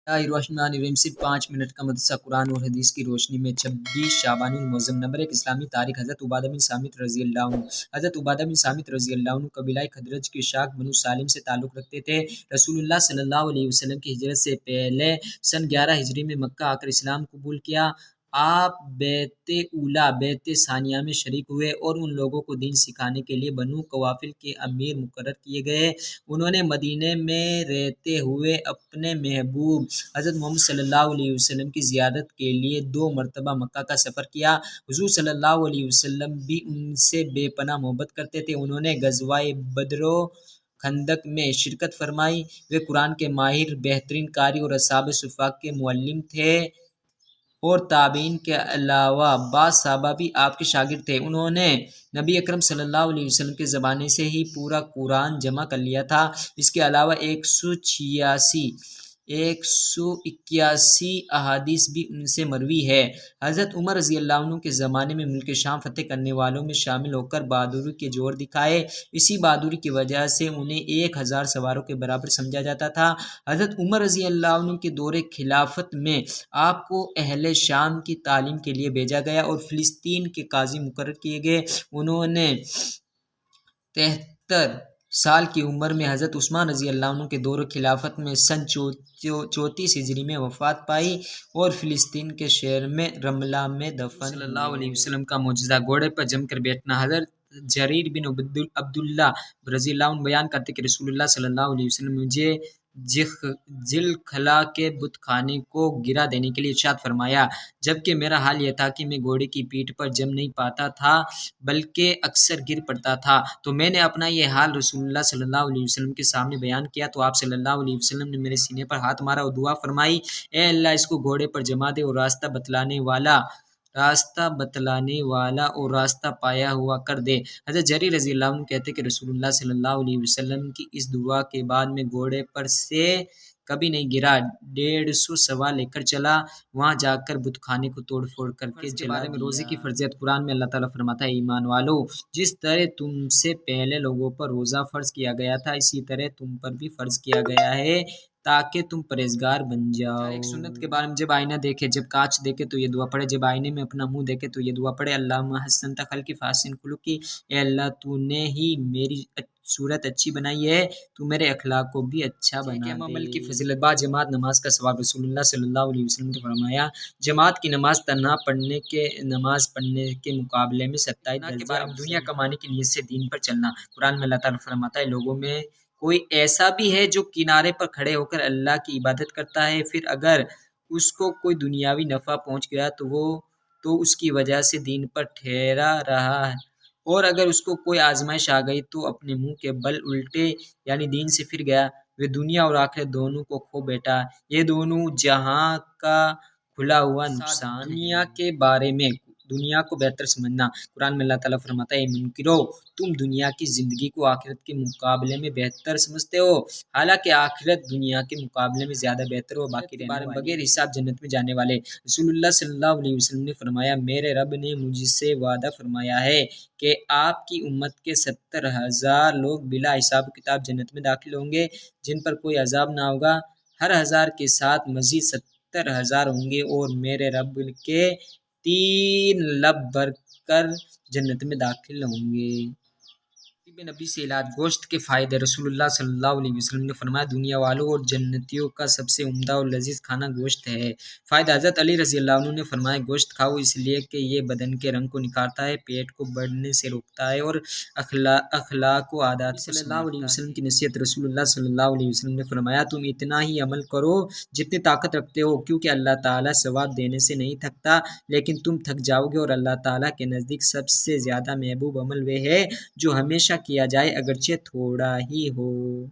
الرحمن صرف 5 منٹ کا مدرسہ قرآن اور حدیث کی روشنی میں 26 شعبان المعظم نمبر 1 اسلامی تاریخ حضرت عبادہ بن صامت رضی اللہ عنہ حضرت عبادہ بن صامت رضی اللہ عنہ قبیلہ خزرج کی شاخ بنو سالم سے تعلق رکھتے تھے۔ رسول اللہ صلی اللہ علیہ وسلم کی ہجرت سے پہلے سن 11 ہجری میں مکہ آ کر اسلام قبول کیا۔ آپ بیعت اولیٰ بیعت ثانیہ میں شریک ہوئے اور ان لوگوں کو دین سکھانے کے لیے بنو قوافل کے امیر مقرر کیے گئے۔ انہوں نے مدینے میں رہتے ہوئے اپنے محبوب حضرت محمد صلی اللہ علیہ وسلم کی زیارت کے لیے 2 مرتبہ مکہ کا سفر کیا۔ حضور صلی اللہ علیہ وسلم بھی ان سے بے پناہ محبت کرتے تھے۔ انہوں نے غزوہ بدر و خندق میں شرکت فرمائی۔ وہ قرآن کے ماہر، بہترین قاری اور اصحاب صفا کے معلم تھے اور تابعین کے علاوہ بعض صحابہ بھی آپ کے شاگرد تھے۔ انہوں نے نبی اکرم صلی اللہ علیہ وسلم کے زمانے سے ہی پورا قرآن جمع کر لیا تھا۔ اس کے علاوہ 181 احادیث بھی ان سے مروی ہے۔ حضرت عمر رضی اللہ عنہ کے زمانے میں ملک شام فتح کرنے والوں میں شامل ہو کر بہادری کے جوہر دکھائے۔ اسی بہادری کی وجہ سے انہیں 1000 سواروں کے برابر سمجھا جاتا تھا۔ حضرت عمر رضی اللہ عنہ کے دور خلافت میں آپ کو اہل شام کی تعلیم کے لیے بھیجا گیا اور فلسطین کے قاضی مقرر کیے گئے۔ انہوں نے 73 سال کی عمر میں حضرت عثمان رضی اللہ عنہ کے دور خلافت میں سن 34 ہجری میں وفات پائی اور فلسطین کے شہر میں رملہ میں دفن صلی اللہ علیہ وسلم کا معجزہ گھوڑے پر جم کر بیٹھنا۔ حضرت جریر بن عبداللہ رضی اللہ عنہ بیان کرتے کہ رسول اللہ صلی اللہ علیہ وسلم نے مجھے ذوالخلا کے بت خانے کو گرا دینے کے لیے ارشاد فرمایا، جبکہ میرا حال یہ تھا کہ میں گھوڑے کی پیٹھ پر جم نہیں پاتا تھا بلکہ اکثر گر پڑتا تھا۔ تو میں نے اپنا یہ حال رسول اللہ صلی اللہ علیہ وسلم کے سامنے بیان کیا تو آپ صلی اللہ علیہ وسلم نے میرے سینے پر ہاتھ مارا اور دعا فرمائی، اے اللہ اس کو گھوڑے پر جما دے اور راستہ بتلانے والا اور راستہ پایا ہوا کر دے۔ حضرت جریر رضی اللہ عنہ کہتے کہ رسول اللہ صلی اللہ علیہ وسلم کی اس دعا کے بعد میں گھوڑے پر سے کبھی نہیں گرا۔ 150 سوار لے کر چلا، وہاں جا کر بت خانے کو توڑ پھوڑ کر کے بارے میں روزے کی فرضیت قرآن میں اللہ تعالیٰ فرماتا ہے، ایمان والو جس طرح تم سے پہلے لوگوں پر روزہ فرض کیا گیا تھا اسی طرح تم پر بھی فرض کیا گیا ہے تاکہ تم پرہیزگار بن جاؤ۔ ایک سنت کے بارے میں جب آئینہ دیکھے، جب کانچ دیکھے تو یہ دعا پڑھے، جب آئینے میں اپنا منہ دیکھے تو یہ دعا پڑھے، اللہم حسنت خلقی فاحسن خلقی، اے اللہ تو نے ہی میری صورت اچھی بنائی ہے، تو میرے اخلاق کو بھی اچھا بنا دے۔ عمل کی فضیلت با جماعت نماز کا ثواب۔ رسول اللہ صلی اللہ علیہ وسلم نے فرمایا، جماعت کی نماز تنہا نماز پڑھنے کے مقابلے میں 27 درجے کے بعد دنیا کمانے کی نیت سے دین پر چلنا۔ قرآن میں اللہ تعالیٰ فرماتا ہے، لوگوں میں کوئی ایسا بھی ہے جو کنارے پر کھڑے ہو کر اللہ کی عبادت کرتا ہے، پھر اگر اس کو کوئی دنیاوی نفع پہنچ گیا تو اس کی وجہ سے دین پر ٹھہرا رہا ہے، اور اگر اس کو کوئی آزمائش آ گئی تو اپنے منہ کے بل الٹے یعنی دین سے پھر گیا، وہ دنیا اور آخرت دونوں کو کھو بیٹھا۔ یہ دونوں جہاں کا کھلا ہوا نقصان۔ دنیا کے بارے میں دنیا کو بہتر سمجھنا۔ قرآن میں اللہ تعالیٰ فرماتا ہے، اے منکرو تم دنیا کی زندگی کو آخرت کے مقابلے میں بہتر سمجھتے ہو، حالانکہ آخرت دنیا کے مقابلے میں زیادہ بہتر ہو، باقی رہنے والے بغیر حساب جنت میں جانے والے۔ رسول اللہ صلی اللہ علیہ وسلم نے فرمایا، میرے رب نے مجھ سے وعدہ فرمایا ہے کہ آپ کی امت کے 70,000 لوگ بلا حساب کتاب جنت میں داخل ہوں گے، جن پر کوئی عذاب نہ ہوگا۔ ہر 1000 کے ساتھ مزید 70,000 ہوں گے اور میرے رب کے 3 لب بھر کر جنت میں داخل ہوں گے۔ نبی سے علاج۔ گوشت کے فائدے۔ رسول اللہ صلی اللہ علیہ وسلم نے فرمایا، دنیا والوں اور جنتیوں کا سب سے عمدہ اور لذیذ کھانا گوشت ہے۔ فائدہ۔ حضرت علی رضی اللہ عنہ نے فرمایا، گوشت کھاؤ اس لیے کہ یہ بدن کے رنگ کو نکھارتا ہے، پیٹ کو بڑھنے سے روکتا ہے اور اخلاق و عادات صلی اللہ علیہ وسلم کی نصیحت۔ رسول اللہ صلی اللہ علیہ وسلم نے فرمایا، تم اتنا ہی عمل کرو جتنی طاقت رکھتے ہو، کیونکہ اللہ تعالیٰ ثواب دینے سے نہیں تھکتا، لیکن تم تھک جاؤ گے، اور اللہ تعالیٰ کے نزدیک سب سے زیادہ محبوب عمل وہ ہے جو ہمیشہ کیا جائے اگرچہ تھوڑا ہی ہو۔